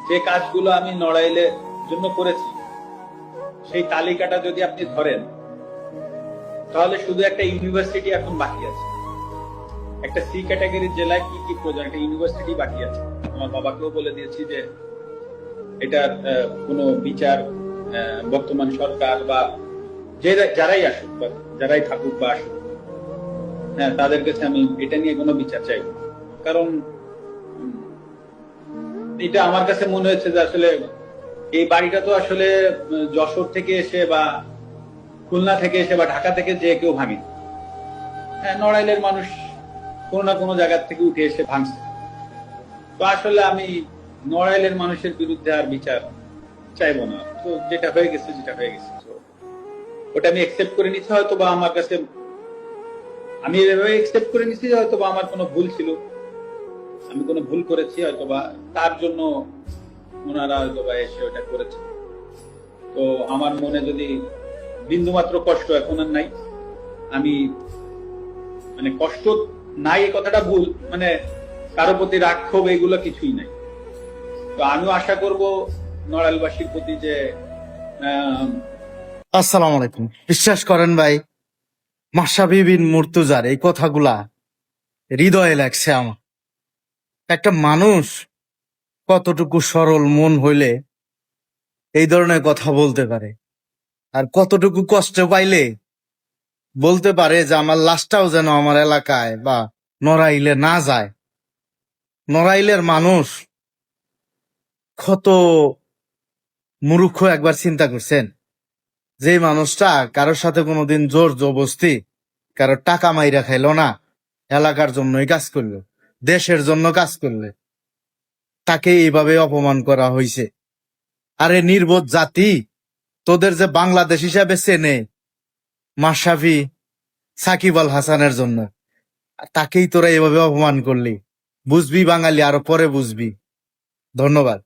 যে কাজগুলো আমি নড়াইলের জন্য করেছি সেই তালিকাটা যদি আপনি ধরেন তাহলে শুধু একটা ইউনিভার্সিটি এখন বাকি আছে। একটা সি ক্যাটাগরির জেলায় কি কি প্রয়োজন, একটা ইউনিভার্সিটি বাকি আছে। আমার বাবাকেও বলে দিয়েছি যে এটার কোনো বিচার বর্তমান সরকার বা যারাই আসুক বা যারাই থাকুক বা আসুক, হ্যাঁ, তাদের কাছে আমি এটা নিয়ে কোনো বিচার চাইব। কারণ এটা আমার কাছে মনে হয়েছে যে আসলে এই বাড়িটা তো আসলে যশোর থেকে এসে বা খুলনা থেকে এসে বা ঢাকা থেকে যে কেউ ভাঙে। হ্যাঁ, নড়াইলের মানুষ কোনো না কোনো জায়গা থেকে উঠে এসে ভাঙছে। তো আসলে আমি নড়াইলের মানুষের বিরুদ্ধে আর বিচার চাইবো না। তো যেটা হয়ে গেছে যেটা হয়ে গেছে, তো ওটা আমি একসেপ্ট করে নিচ্ছি। হয়তো বা আমার কাছে আমি এভাবে একসেপ্ট করে নিচ্ছি যে হয়তো বা আমার কোনো ভুল ছিল, আমি কোনো ভুল করেছি, হয়তো বা তার জন্য ওনারা হয়তো বা এসে ওটা করেছে। তো আমার মনে যদি বিন্দুমাত্র কষ্ট এখন আর নাই, আমি মানে কষ্ট নাই এই কথাটা ভুল, মানে কারো প্রতি রাগ ক্ষোভ এগুলো কিছুই নাই। তো আমিও আশা করব নড়াইলবাসীর প্রতি যে আসসালামু আলাইকুম। বিশ্বাস করেন ভাই, মাশরাফি বিন মুর্তজার এই কথাগুলা হৃদয়ে লাগছে আমার। একটা মানুষ কতটুকু সরল মন হইলে এই ধরনের কথা বলতে পারে, আর কতটুকু কষ্ট পাইলে বলতে পারে যে আমার লাশটাও যেন আমার এলাকায় বা নড়াইলে না যায়। নড়াইলের মানুষ কত মূর্খ একবার চিন্তা করছেন? যে মানুষটা কারোর সাথে কোনোদিন জোর জবস্তি কারো টাকা মাইরা খাইলো না, এলাকার জন্যই কাজ করলো, দেশের জন্য কাজ করলে, তাকে এইভাবে অপমান করা হয়েছে। আরে নির্বোধ জাতি, তোদের যে বাংলাদেশ হিসাবে চেনে মাশরাফি, সাকিব আল হাসানের জন্য, তাকেই তোরা এভাবে অপমান করলি। বুঝবি বাঙালি, আরো পরে বুঝবি। ধন্যবাদ।